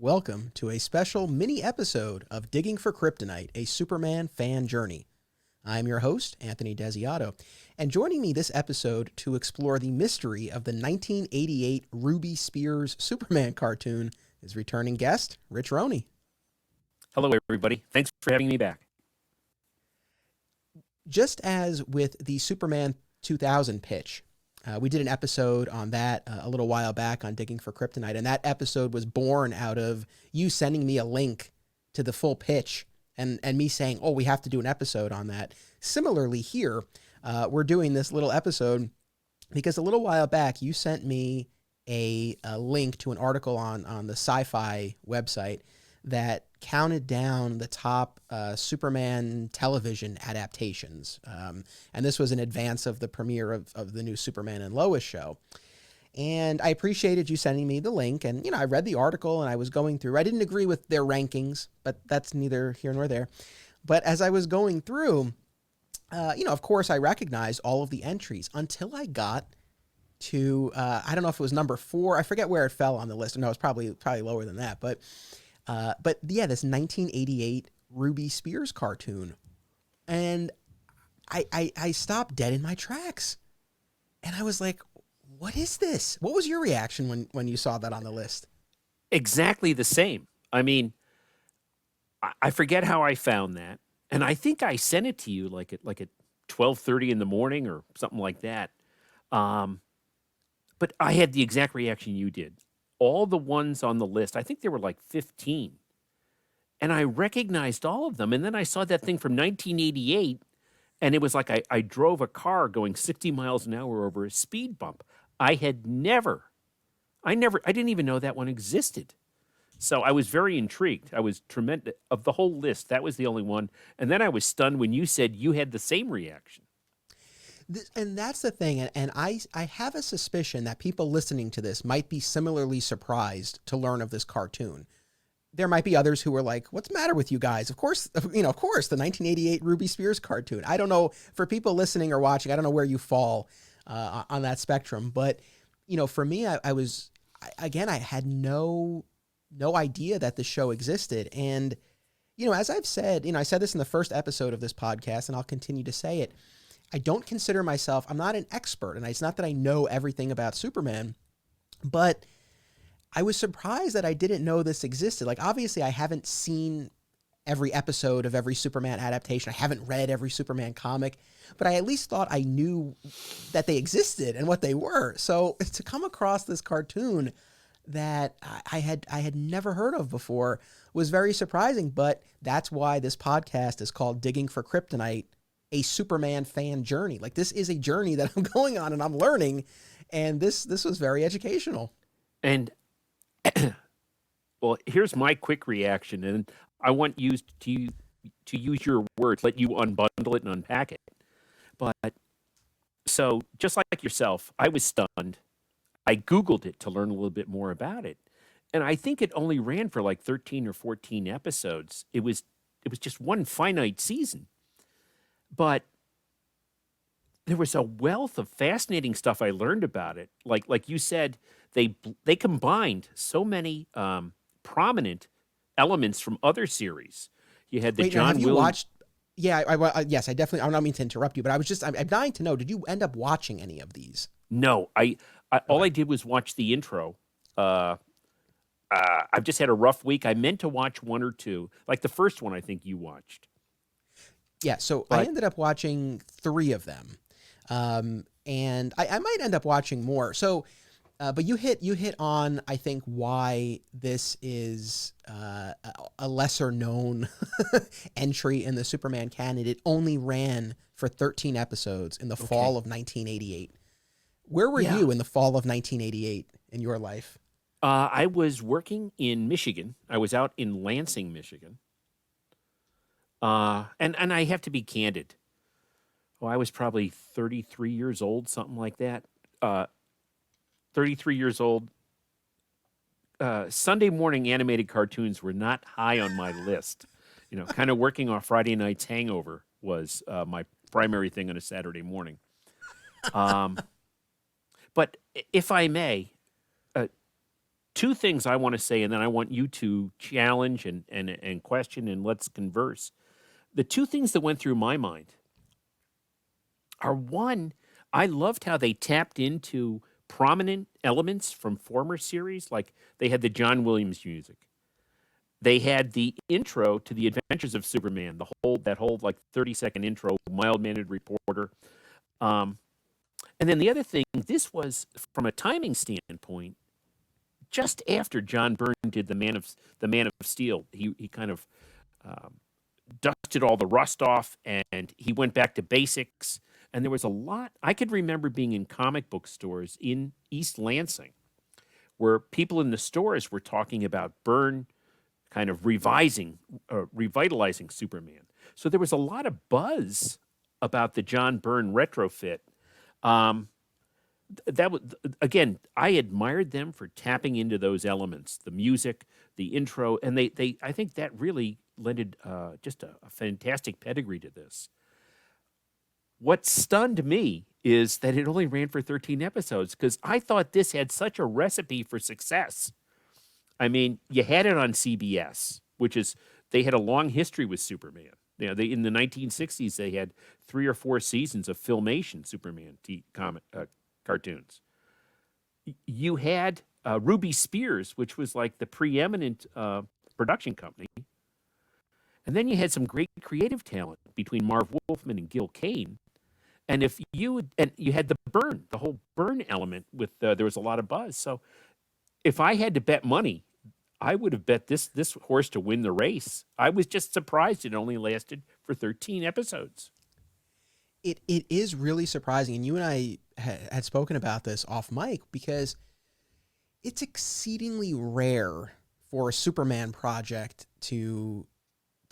Welcome to a special mini episode of Digging for Kryptonite, a Superman fan journey. I'm your host, Anthony Desiato, and joining me this episode to explore the mystery of the 1988 Ruby Spears Superman cartoon is returning guest, Rich Roney. Hello, everybody. Thanks for having me back. Just as with the Superman 2000 pitch, we did an episode on that a little while back on Digging for Kryptonite, and that episode was born out of you sending me a link to the full pitch and me saying, oh, we have to do an episode on that. Similarly here, we're doing this little episode because a little while back you sent me a link to an article on the Sci-Fi website that counted down the top Superman television adaptations. And this was in advance of the premiere of the new Superman and Lois show. And I appreciated you sending me the link. And, I read the article and I was going through. I didn't agree with their rankings, but that's neither here nor there. But as I was going through, of course, I recognized all of the entries until I got to, I don't know if it was number 4. I forget where it fell on the list. No, it's probably lower than that. But yeah, this 1988 Ruby Spears cartoon. And I stopped dead in my tracks. And I was like, what is this? What was your reaction when you saw that on the list? Exactly the same. I mean, I forget how I found that. And I think I sent it to you like at 12:30 in the morning or something like that. But I had the exact reaction you did. All the ones on the list, I think there were like 15. And I recognized all of them. And then I saw that thing from 1988, and it was like I drove a car going 60 miles an hour over a speed bump. I didn't even know that one existed. So I was very intrigued. I was tremendous. Of the whole list, that was the only one. And then I was stunned when you said you had the same reaction. And that's the thing, and I have a suspicion that people listening to this might be similarly surprised to learn of this cartoon. There might be others who are like, what's the matter with you guys? Of course, the 1988 Ruby Spears cartoon. I don't know, for people listening or watching, I don't know where you fall on that spectrum. But, for me, I had no idea that the show existed. And, as I've said, I said this in the first episode of this podcast, and I'll continue to say it, I don't consider myself, I'm not an expert, and it's not that I know everything about Superman, but I was surprised that I didn't know this existed. Like, obviously, I haven't seen every episode of every Superman adaptation. I haven't read every Superman comic, but I at least thought I knew that they existed and what they were. So to come across this cartoon that I had never heard of before was very surprising, but that's why this podcast is called Digging for Kryptonite, a Superman fan journey. Like, this is a journey that I'm going on and I'm learning, and this was very educational. And well, here's my quick reaction, and I want you to use your words, let you unbundle it and unpack it. But so just like yourself, I was stunned. I Googled it to learn a little bit more about it. And I think it only ran for like 13 or 14 episodes. It was just one finite season. But there was a wealth of fascinating stuff I learned about it. Like you said, they combined so many prominent elements from other series. You had the Wait, John. have you watched? Yeah, yes, I definitely. I don't mean to interrupt you, but I'm dying to know. Did you end up watching any of these? No, all I did was watch the intro. I've just had a rough week. I meant to watch one or two, like the first one I think you watched. Yeah, so I ended up watching 3 of them, and I might end up watching more. So, but you hit on, I think, why this is a lesser known entry in the Superman canon. It only ran for 13 episodes in the fall of 1988. Where were you in the fall of 1988 in your life? I was working in Michigan. I was out in Lansing, Michigan. And I have to be candid. I was probably 33 years old, something like that. 33 years old. Sunday morning animated cartoons were not high on my list. Kind of working off Friday night's hangover was my primary thing on a Saturday morning. But if I may, two things I want to say, and then I want you to challenge and question, and let's converse. The two things that went through my mind are, one, I loved how they tapped into prominent elements from former series, like they had the John Williams music. They had the intro to the Adventures of Superman, that whole like 30-second intro, mild-mannered reporter. Um, and then the other thing, this was from a timing standpoint, just after John Byrne did the Man of Steel. He kind of dusted all the rust off, and he went back to basics. And there was a lot. I could remember being in comic book stores in East Lansing, where people in the stores were talking about Byrne kind of revitalizing Superman. So there was a lot of buzz about the John Byrne retrofit. That was, again, I admired them for tapping into those elements, the music, the intro, and they I think that really lended just a fantastic pedigree to this. What stunned me is that it only ran for 13 episodes, because I thought this had such a recipe for success. I mean, you had it on CBS, they had a long history with Superman. In the 1960s, they had 3 or 4 seasons of Filmation Superman cartoons. You had Ruby Spears, which was like the preeminent production company. And then you had some great creative talent between Marv Wolfman and Gil Kane. And you had the whole Byrne element with there was a lot of buzz. So if I had to bet money, I would have bet this horse to win the race. I was just surprised it only lasted for 13 episodes. It is really surprising, and you and I had spoken about this off mic, because it's exceedingly rare for a Superman project to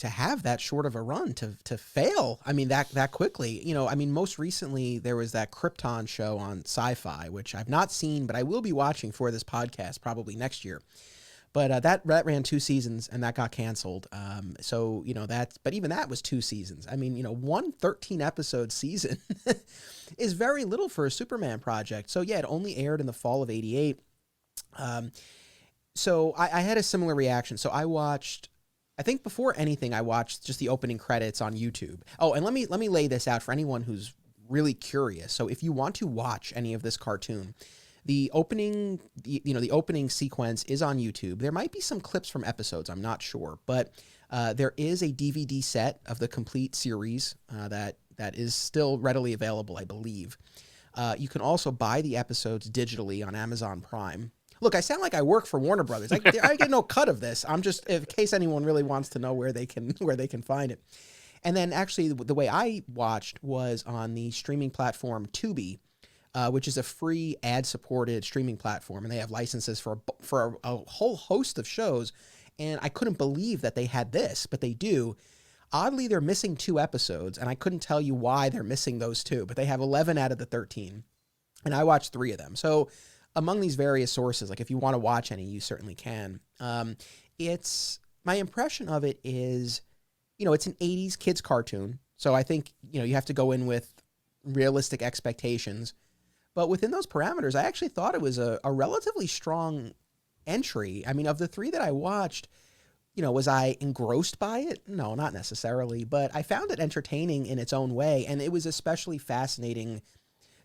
have that short of a run, to fail. I mean, that quickly. Most recently there was that Krypton show on Sci-Fi, which I've not seen, but I will be watching for this podcast probably next year. But that ran 2 seasons and that got canceled. But even that was 2 seasons. I mean, one 13-episode season is very little for a Superman project. So yeah, it only aired in the fall of '88. So I had a similar reaction. So I think before anything, I watched just the opening credits on YouTube. Oh, and let me lay this out for anyone who's really curious. So if you want to watch any of this cartoon, the opening sequence is on YouTube. There might be some clips from episodes, I'm not sure, but there is a DVD set of the complete series that is still readily available, I believe. You can also buy the episodes digitally on Amazon Prime. Look, I sound like I work for Warner Brothers. I get no cut of this. I'm just, in case anyone really wants to know where they can find it. And then actually the way I watched was on the streaming platform Tubi, which is a free ad-supported streaming platform, and they have licenses for a whole host of shows. And I couldn't believe that they had this, but they do. Oddly, they're missing 2 episodes, and I couldn't tell you why they're missing those 2, but they have 11 out of the 13, and I watched 3 of them. So among these various sources, like if you want to watch any, you certainly can. It's my impression of it is, it's an 80s kids cartoon. So I think, you have to go in with realistic expectations. But within those parameters, I actually thought it was a relatively strong entry. I mean, of the 3 that I watched, was I engrossed by it? No, not necessarily. But I found it entertaining in its own way. And it was especially fascinating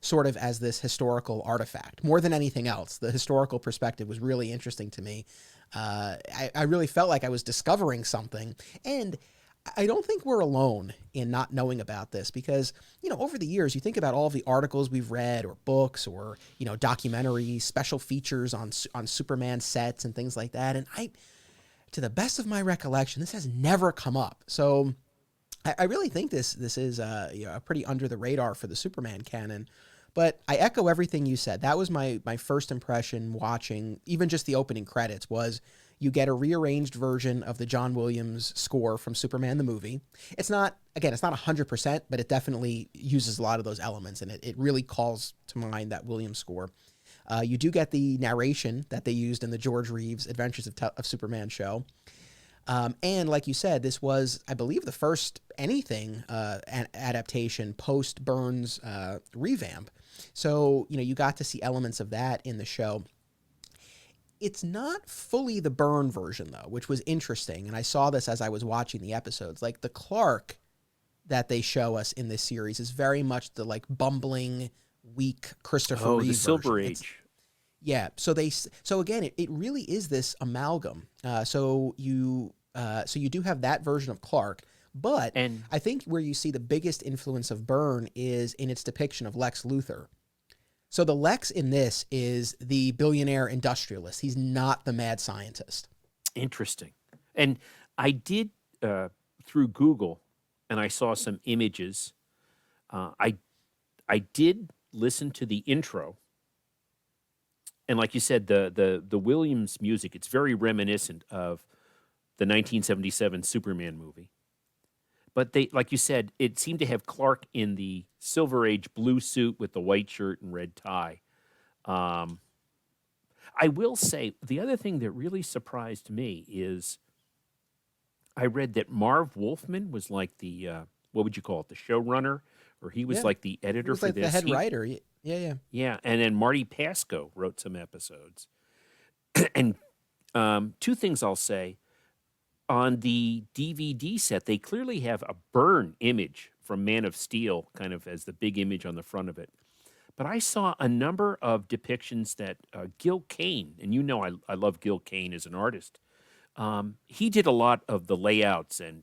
sort of as this historical artifact. More than anything else, the historical perspective was really interesting to me. I really felt like I was discovering something. And I don't think we're alone in not knowing about this, because, over the years, you think about all the articles we've read or books or, documentaries, special features on Superman sets and things like that. And to the best of my recollection, this has never come up. So I really think this is a pretty under the radar for the Superman canon. But I echo everything you said. That was my first impression watching even just the opening credits was you get a rearranged version of the John Williams score from Superman the movie. It's not 100%, but it definitely uses a lot of those elements, and it really calls to mind that Williams score. You do get the narration that they used in the George Reeves Adventures of Superman show. And like you said, this was, I believe, the first anything adaptation post Byrne's revamp. So, you got to see elements of that in the show. It's not fully the Byrne version, though, which was interesting. And I saw this as I was watching the episodes. Like, the Clark that they show us in this series is very much the, like, bumbling, weak Christopher Reeve the Silver version. Age. Yeah. So again, it really is this amalgam. So you do have that version of Clark, but And I think where you see the biggest influence of Byrne is in its depiction of Lex Luthor. So the Lex in this is the billionaire industrialist. He's not the mad scientist. interesting. And I did through Google, and I saw some images. I did listen to the intro, and like you said, the Williams music. It's very reminiscent of the 1977 Superman movie. But they, like you said, it seemed to have Clark in the Silver Age blue suit with the white shirt and red tie. I will say the other thing that really surprised me is I read that Marv Wolfman was like the what would you call it, the showrunner, or he was Yeah. like the He editor was for like this. the head writer. Yeah. Yeah, and then Marty Pasco wrote some episodes. And two things I'll say. On the DVD set, they clearly have a Byrne image from Man of Steel, kind of as the big image on the front of it. But I saw a number of depictions that Gil Kane, and you know I love Gil Kane as an artist, he did a lot of the layouts and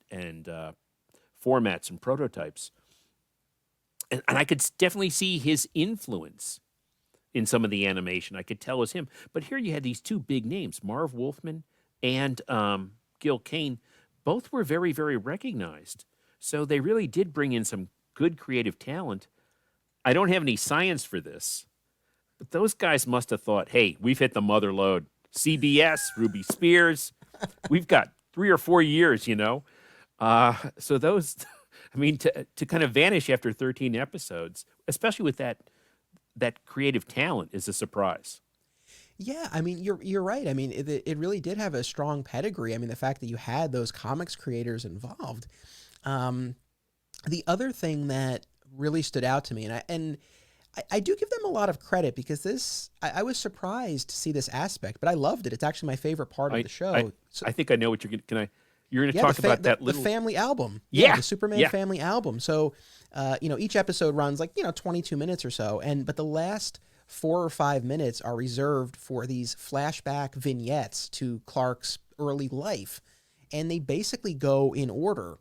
formats and prototypes. And I could definitely see his influence in some of the animation. I could tell it was him. But here you had these two big names, Marv Wolfman and Gil Kane. Both were very, very recognized. So they really did bring in some good creative talent. I don't have any science for this, but those guys must have thought, hey, we've hit the mother lode. CBS, Ruby Spears, we've got 3 or 4 years, you know. So those, I mean, to kind of vanish after 13 episodes, especially with that creative talent, is a surprise. Yeah, I mean, you're right. I mean, it really did have a strong pedigree. I mean, the fact that you had those comics creators involved. The other thing that really stood out to me, and I do give them a lot of credit because I was surprised to see this aspect, but I loved it. It's actually my favorite part of the show. I think I know what you're going to. You're going to Yeah, talk about that little the family album. Yeah, the Superman family album. So, each episode runs like 22 minutes or so, but the last 4 or 5 minutes are reserved for these flashback vignettes to Clark's early life, and they basically go in order.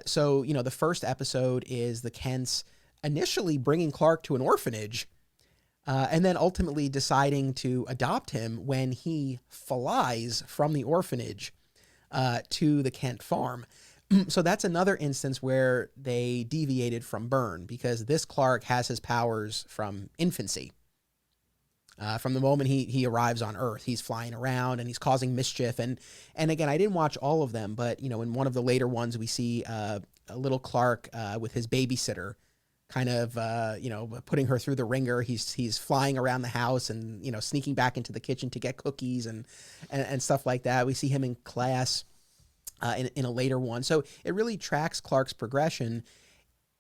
So, the first episode is the Kents initially bringing Clark to an orphanage, and then ultimately deciding to adopt him when he flies from the orphanage to the Kent farm. So that's another instance where they deviated from Byrne, because this Clark has his powers from infancy. From the moment he arrives on Earth, he's flying around and he's causing mischief. And again, I didn't watch all of them, but in one of the later ones, we see a little Clark with his babysitter, kind of putting her through the ringer. He's flying around the house and sneaking back into the kitchen to get cookies and stuff like that. We see him in class in a later one. So it really tracks Clark's progression.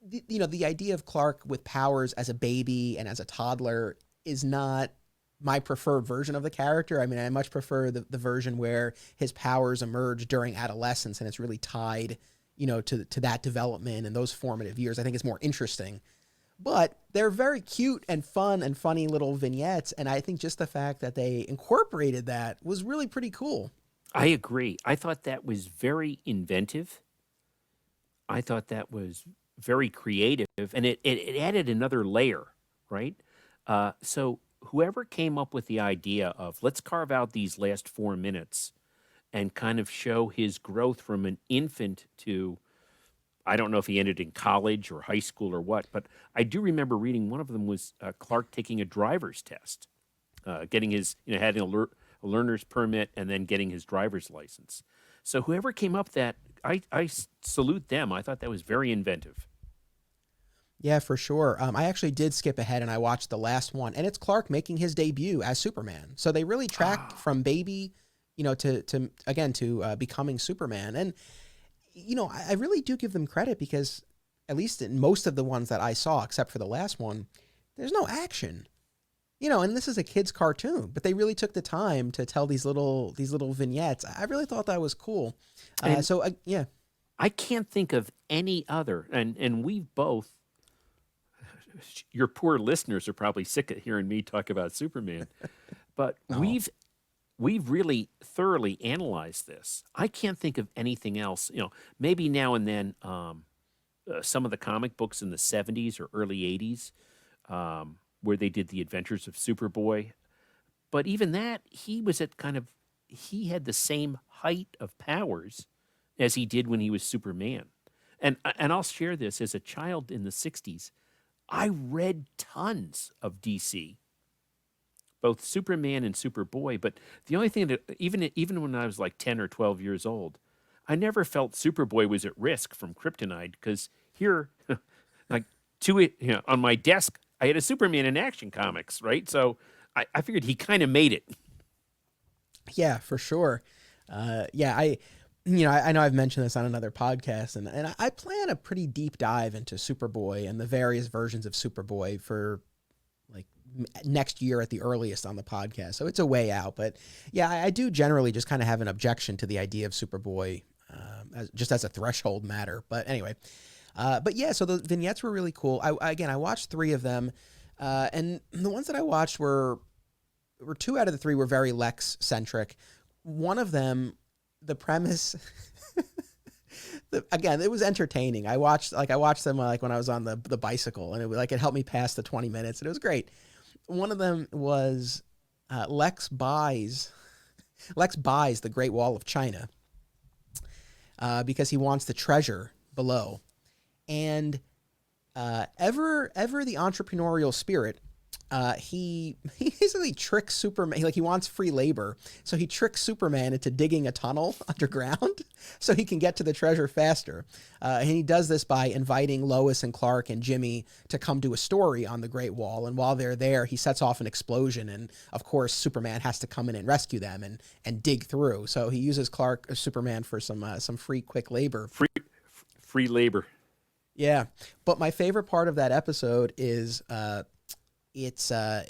The idea of Clark with powers as a baby and as a toddler is not my preferred version of the character. I mean, I much prefer the version where his powers emerge during adolescence and it's really tied, to that development and those formative years. I think it's more interesting. But they're very cute and fun and funny little vignettes, and I think just the fact that they incorporated that was really pretty cool. I agree. I thought that was very inventive. I thought that was very creative, and it added another layer, right? So whoever came up with the idea of let's carve out these last 4 minutes and kind of show his growth from an infant to, I don't know if he ended in college or high school or what, but I do remember reading one of them was Clark taking a driver's test, getting his, having a learner's permit and then getting his driver's license. So whoever came up that, I salute them. I thought that was very inventive. Yeah, for sure. I actually did skip ahead and I watched the last one, and it's Clark making his debut as Superman. So they really track from baby, to becoming Superman. And, I really do give them credit because at least in most of the ones that I saw, except for the last one, there's no action. and this is a kid's cartoon, but they really took the time to tell these little vignettes. I really thought that was cool. And Yeah. I can't think of any other, and we've both. Your poor listeners are probably sick of hearing me talk about Superman, but Oh. we've really thoroughly analyzed this. I can't think of anything else. Maybe now and then some of the comic books in the 70s or early 80s where they did the Adventures of Superboy. But even that, he had the same height of powers as he did when he was Superman. And I'll share this. As a child in the 60s, I read tons of DC, both Superman and Superboy. But the only thing that, even when I was like 10 or 12 years old, I never felt Superboy was at risk from Kryptonite, because here, on my desk, I had a Superman in Action Comics, right? So I figured he kind of made it. Yeah, for sure. I know I've mentioned this on another podcast, and I plan a pretty deep dive into Superboy and the various versions of Superboy for like next year at the earliest on the podcast. So it's a way out, but yeah, I do generally just kind of have an objection to the idea of Superboy, as a threshold matter. But anyway, but yeah, so the vignettes were really cool. I watched 3 of them, and the ones that I watched were 2 out of the 3 were very Lex centric. One of them, the premise, again, it was entertaining. I watched them when I was on the bicycle, and it helped me pass the 20 minutes, and it was great. One of them was Lex buys the Great Wall of China because he wants the treasure below, and ever the entrepreneurial spirit. He basically tricks Superman. He wants free labor, so he tricks Superman into digging a tunnel underground so he can get to the treasure faster. And he does this by inviting Lois and Clark and Jimmy to come do a story on the Great Wall. And while they're there, he sets off an explosion, and of course Superman has to come in and rescue them and dig through. So he uses Superman for some free quick labor. Free labor. Yeah, but my favorite part of that episode is it's a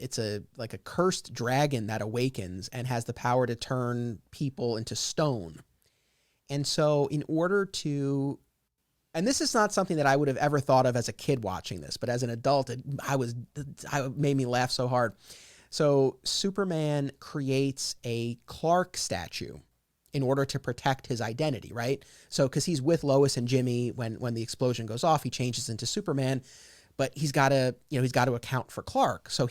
cursed dragon that awakens and has the power to turn people into stone. And so in order to, and this is not something that I would have ever thought of as a kid watching this, but as an adult, it made me laugh so hard. So Superman creates a Clark statue in order to protect his identity, right? So, cause he's with Lois and Jimmy when the explosion goes off, he changes into Superman. But he's got to account for Clark. So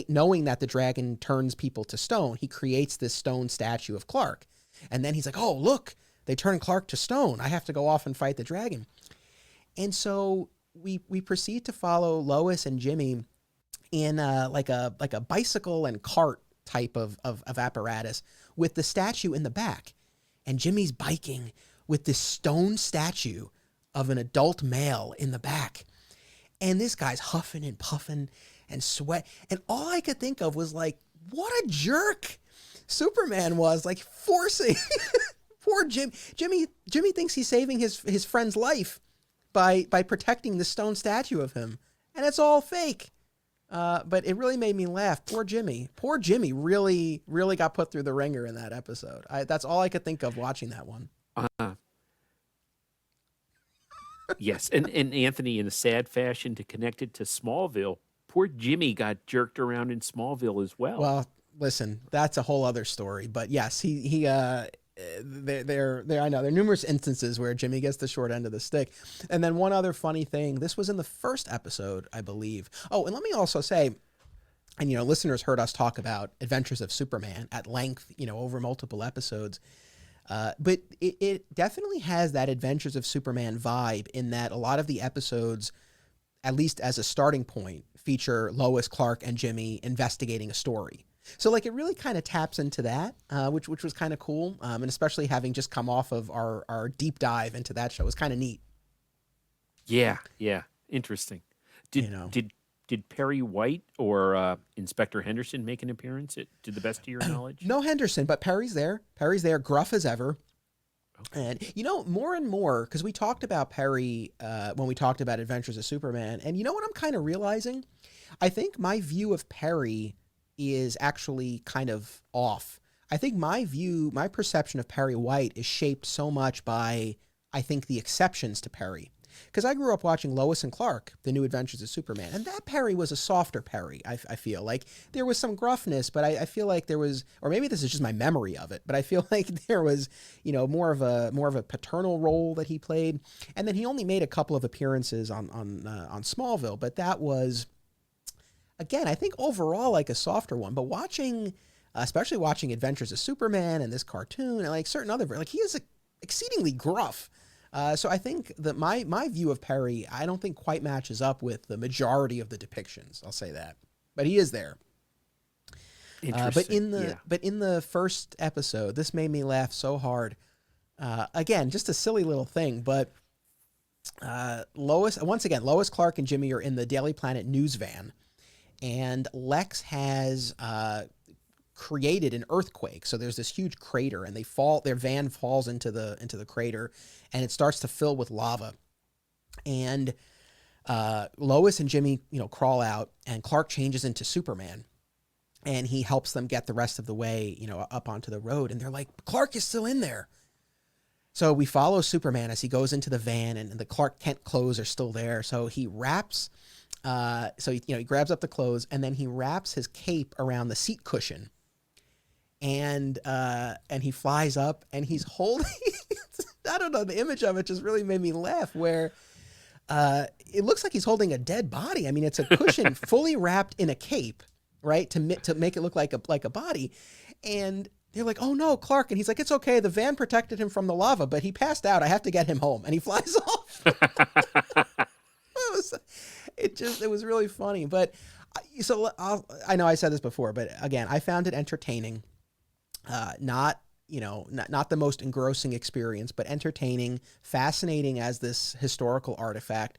knowing that the dragon turns people to stone, he creates this stone statue of Clark. And then he's like, oh, look, they turned Clark to stone. I have to go off and fight the dragon. And so we proceed to follow Lois and Jimmy in like a bicycle and cart type of apparatus with the statue in the back. And Jimmy's biking with this stone statue of an adult male in the back. And this guy's huffing and puffing and sweat. And all I could think of was like, what a jerk Superman was, like forcing poor Jimmy. Jimmy thinks he's saving his friend's life by protecting the stone statue of him. And it's all fake. But it really made me laugh. Poor Jimmy really, really got put through the ringer in that episode. That's all I could think of watching that one. Yes, and Anthony, in a sad fashion, to connect it to Smallville, poor Jimmy got jerked around in Smallville as well. Well, listen, that's a whole other story. But yes, there I know there are numerous instances where Jimmy gets the short end of the stick. And then one other funny thing, this was in the first episode, I believe. Oh, and let me also say, and listeners heard us talk about Adventures of Superman at length, over multiple episodes. But it definitely has that Adventures of Superman vibe in that a lot of the episodes, at least as a starting point, feature Lois, Clark, and Jimmy investigating a story. So it really kind of taps into that, which was kind of cool. And especially having just come off of our deep dive into that show was kind of neat. Yeah. Interesting. Did Perry White or Inspector Henderson make an appearance, to the best of your knowledge? No Henderson, but Perry's there. Gruff as ever. Okay. And, more and more, because we talked about Perry when we talked about Adventures of Superman, and you know what I'm kind of realizing? I think my view of Perry is actually kind of off. I think my perception of Perry White is shaped so much by, I think, the exceptions to Perry. Because I grew up watching Lois and Clark, The New Adventures of Superman, and that Perry was a softer Perry, I feel. Like, there was some gruffness, but I feel like there was, or maybe this is just my memory of it, but I feel like there was, more of a paternal role that he played. And then he only made a couple of appearances on Smallville, but that was, again, I think overall like a softer one. But especially watching Adventures of Superman and this cartoon and like certain other, like, he is exceedingly gruff. So I think that my view of Perry, I don't think quite matches up with the majority of the depictions. I'll say that, but he is there. Interesting. But in the first episode, this made me laugh so hard. Again, just a silly little thing, but Lois, Clark, and Jimmy are in the Daily Planet news van, and Lex has created an earthquake. So there's this huge crater, and their van falls into the crater, and it starts to fill with lava. And Lois and Jimmy, crawl out, and Clark changes into Superman, and he helps them get the rest of the way, up onto the road. And they're like, Clark is still in there. So we follow Superman as he goes into the van, and the Clark Kent clothes are still there. So he wraps, he grabs up the clothes, and then he wraps his cape around the seat cushion. And he flies up, and he's holding, I don't know, the image of it just really made me laugh, where it looks like he's holding a dead body. I mean, it's a cushion fully wrapped in a cape, right? To make it look like a body. And they're like, oh no, Clark. And he's like, it's okay. The van protected him from the lava, but he passed out. I have to get him home. And he flies off. It was really funny. But I know I said this before, but again, I found it entertaining. Not the most engrossing experience, but entertaining, fascinating as this historical artifact.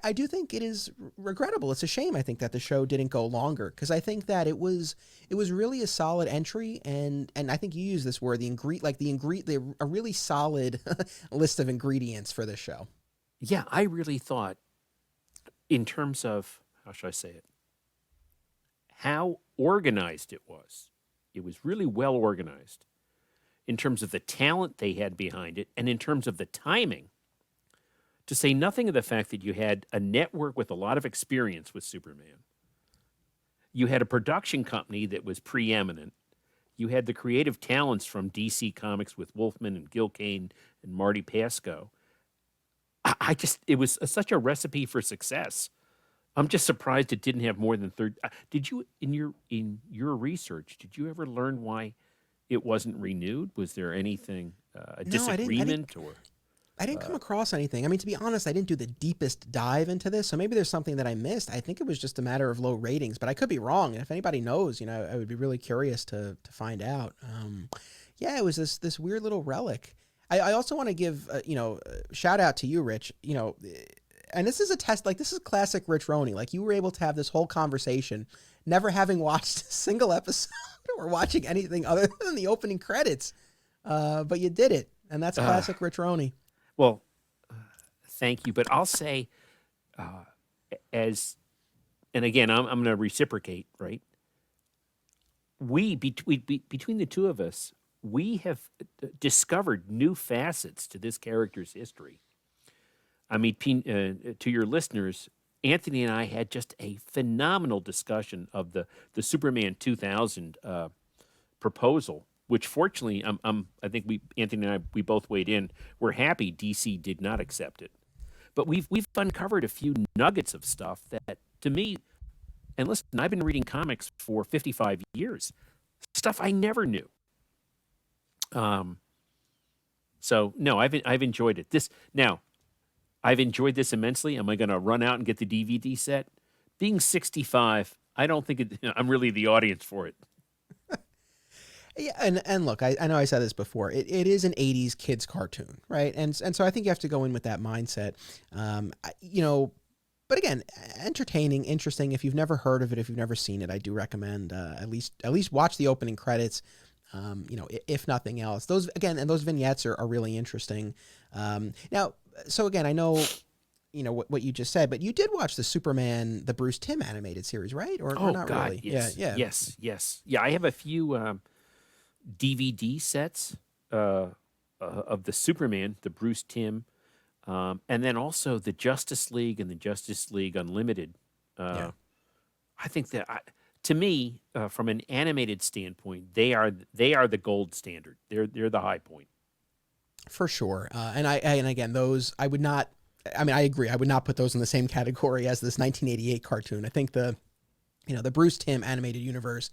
I do think it is regrettable. It's a shame, I think, that the show didn't go longer, because I think that it was really a solid entry, and I think you use this word, a really solid list of ingredients for this show. Yeah, I really thought, in terms of, how should I say it, how organized it was. It was really well organized in terms of the talent they had behind it, and in terms of the timing. To say nothing of the fact that you had a network with a lot of experience with Superman. You had a production company that was preeminent. You had the creative talents from DC Comics with Wolfman and Gil Kane and Marty Pasco. It was such a recipe for success. I'm just surprised it didn't have more than 30. Did you, in your research, did you ever learn why it wasn't renewed? Was there anything, a disagreement or? I didn't come across anything. I mean, to be honest, I didn't do the deepest dive into this, so maybe there's something that I missed. I think it was just a matter of low ratings, but I could be wrong. And if anybody knows, I would be really curious to find out. It was this weird little relic. I also want to give shout out to you, Rich. And this is a test. Like, this is classic Rich Roney. Like, you were able to have this whole conversation, never having watched a single episode or watching anything other than the opening credits. But you did it, and that's classic Rich Roney. Well, thank you. But I'll say, and again, I'm going to reciprocate, right? Between the two of us, we have discovered new facets to this character's history. I mean, to your listeners, Anthony and I had just a phenomenal discussion of the Superman 2000 proposal, which fortunately, I think Anthony and I both weighed in. We're happy DC did not accept it, but we've uncovered a few nuggets of stuff that, to me, and listen, I've been reading comics for 55 years, stuff I never knew. So no, I've enjoyed it. I've enjoyed this immensely. Am I going to run out and get the DVD set? Being 65, I don't think I'm really the audience for it. Yeah, and look, I know I said this before. It is an 80s kids cartoon, right? And so I think you have to go in with that mindset. But again, entertaining, interesting. If you've never heard of it, if you've never seen it, I do recommend at least watch the opening credits. If nothing else, those vignettes are really interesting. Now, so again, I know what you just said, but you did watch the Superman, the Bruce Timm animated series, right? Or Oh not God, really? yes, Yeah. yes. Yeah, I have a few DVD sets of the Superman, the Bruce Timm, and then also the Justice League and the Justice League Unlimited. Yeah. I think that to me, from an animated standpoint, they are the gold standard. They're the high point. For sure. And again, those I would not. I mean, I agree. I would not put those in the same category as this 1988 cartoon. I think the Bruce Timm animated universe,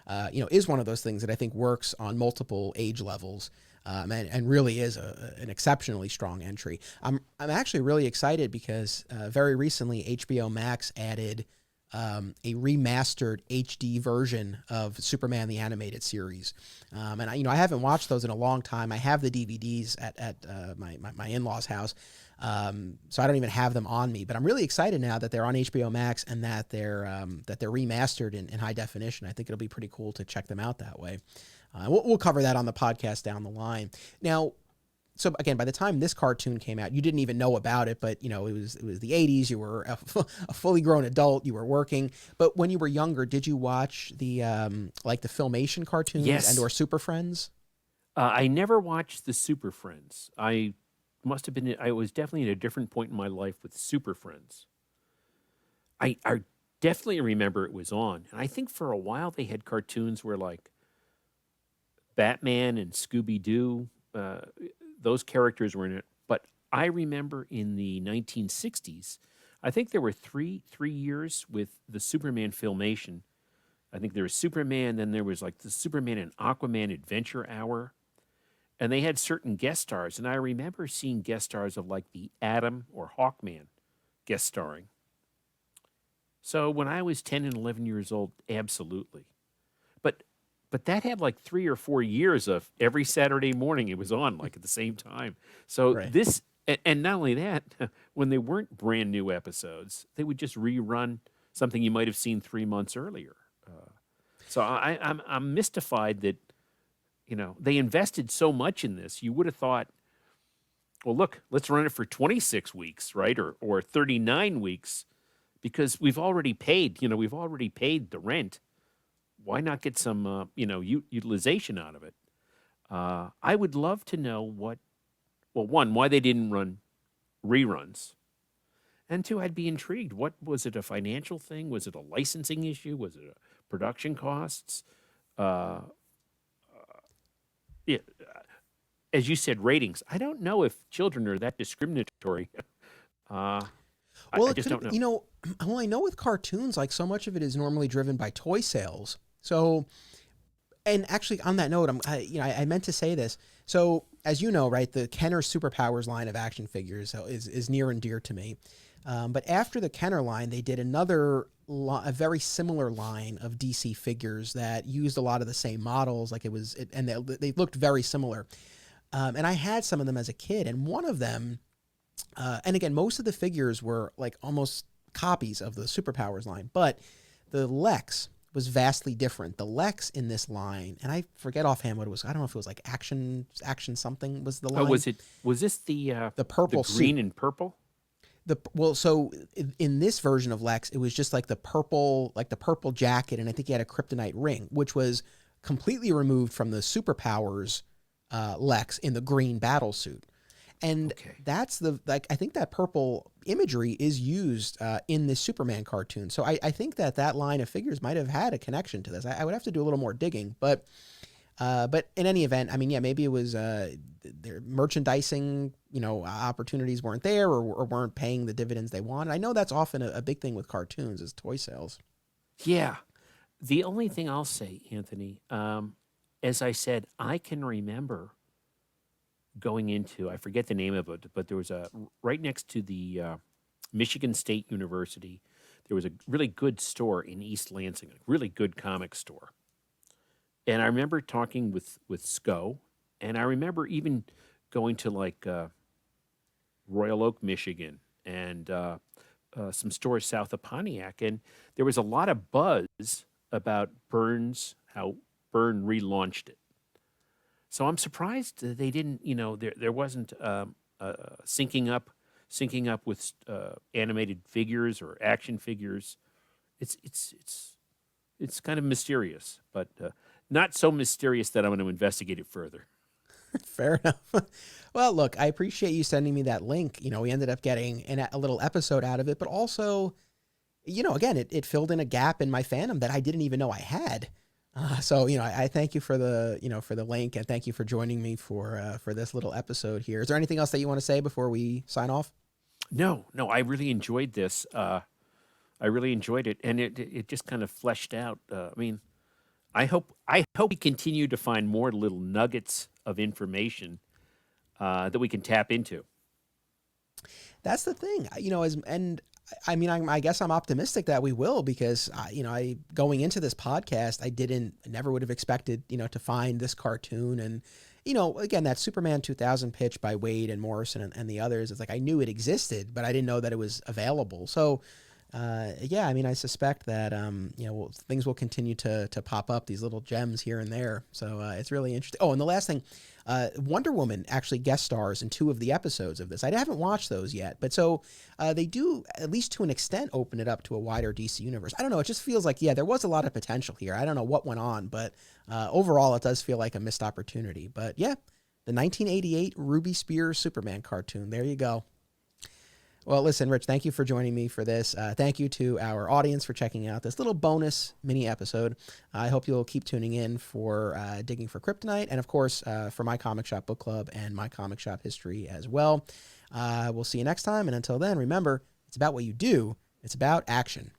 is one of those things that I think works on multiple age levels, and really is an exceptionally strong entry. I'm actually really excited because very recently HBO Max added a remastered HD version of Superman the Animated Series, and I haven't watched those in a long time. I have the DVDs at my in-laws' house, so I don't even have them on me. But I'm really excited now that they're on HBO Max and that they're remastered in high definition. I think it'll be pretty cool to check them out that way. We'll cover that on the podcast down the line. Now, so again, by the time this cartoon came out, you didn't even know about it, but it was the 80s. You were a fully grown adult. You were working. But when you were younger, did you watch the like the Filmation cartoons Yes. and or Super Friends? I never watched the Super Friends. I was definitely at a different point in my life with Super Friends. I definitely remember it was on, and I think for a while they had cartoons where like Batman and Scooby Doo. Those characters were in it. But I remember in the 1960s, I think there were three years with the Superman Filmation. I think there was Superman, then there was like the Superman and Aquaman Adventure Hour. And they had certain guest stars. And I remember seeing guest stars of like the Atom or Hawkman guest starring. So when I was 10 and 11 years old, absolutely. But that had like 3 or 4 years of every Saturday morning it was on, like at the same time. So Right. and not only that, when they weren't brand new episodes, they would just rerun something you might have seen 3 months earlier. So I'm mystified that they invested so much in this. You would have thought, well, look, let's run it for 26 weeks, right, or 39 weeks, because we've already paid the rent. Why not get some, utilization out of it? I would love to know why they didn't run reruns. And two, I'd be intrigued. What was it, a financial thing? Was it a licensing issue? Was it production costs? Uh, yeah, as you said, ratings. I don't know if children are that discriminatory. Well, I just don't know. Well, I know with cartoons, like so much of it is normally driven by toy sales. So, and actually on that note, I meant to say this. So, as you know, right, the Kenner Superpowers line of action figures is near and dear to me. But after the Kenner line, they did a very similar line of DC figures that used a lot of the same models. And they looked very similar. And I had some of them as a kid, and one of them, and again, most of the figures were like almost copies of the Superpowers line, but the Lex was vastly different. The Lex in this line, and I forget offhand what it was. I don't know if it was like action something was the line. Oh, was this the purple the green suit. and purple? So in this version of Lex, it was just like the purple jacket, and I think he had a kryptonite ring, which was completely removed from the Superpowers Lex in the green battle suit. And that's I think that purple imagery is used in this Superman cartoon. So I think that line of figures might have had a connection to this. I would have to do a little more digging, but in any event, I mean, yeah, maybe it was their merchandising, opportunities weren't there or weren't paying the dividends they wanted. I know that's often a big thing with cartoons is toy sales. Yeah. The only thing I'll say, Anthony, as I said, I can remember going into, I forget the name of it, but there was right next to the Michigan State University, there was a really good store in East Lansing, a really good comic store. And I remember talking with Sco, and I remember even going to like Royal Oak, Michigan, and some stores south of Pontiac, and there was a lot of buzz about how Byrne relaunched it. So I'm surprised that they didn't, there wasn't syncing up syncing up with animated figures or action figures. It's kind of mysterious, but not so mysterious that I'm going to investigate it further. Fair enough. Well, look, I appreciate you sending me that link. We ended up getting a little episode out of it, but also, again, it filled in a gap in my fandom that I didn't even know I had. So, I thank you for the link, and thank you for joining me for this little episode here. Is there anything else that you want to say before we sign off? No, I really enjoyed this. I really enjoyed it, and it just kind of fleshed out. I hope we continue to find more little nuggets of information that we can tap into. That's the thing, I guess I'm optimistic that we will, because I going into this podcast, I never would have expected, to find this cartoon. And, again, that Superman 2000 pitch by Wade and Morrison and the others, it's like, I knew it existed, but I didn't know that it was available. So, I suspect that, things will continue to pop up, these little gems here and there. So it's really interesting. Oh, and the last thing, Wonder Woman actually guest stars in 2 of the episodes of this. I haven't watched those yet, but so they do, at least to an extent, open it up to a wider DC universe. I don't know. It just feels like, there was a lot of potential here. I don't know what went on, but overall, it does feel like a missed opportunity. But yeah, the 1988 Ruby Spears Superman cartoon. There you go. Well, listen, Rich, thank you for joining me for this. Thank you to our audience for checking out this little bonus mini episode. I hope you'll keep tuning in for Digging for Kryptonite, and, of course, for my Comic Shop Book Club and my Comic Shop History as well. We'll see you next time, and until then, remember, it's about what you do. It's about action.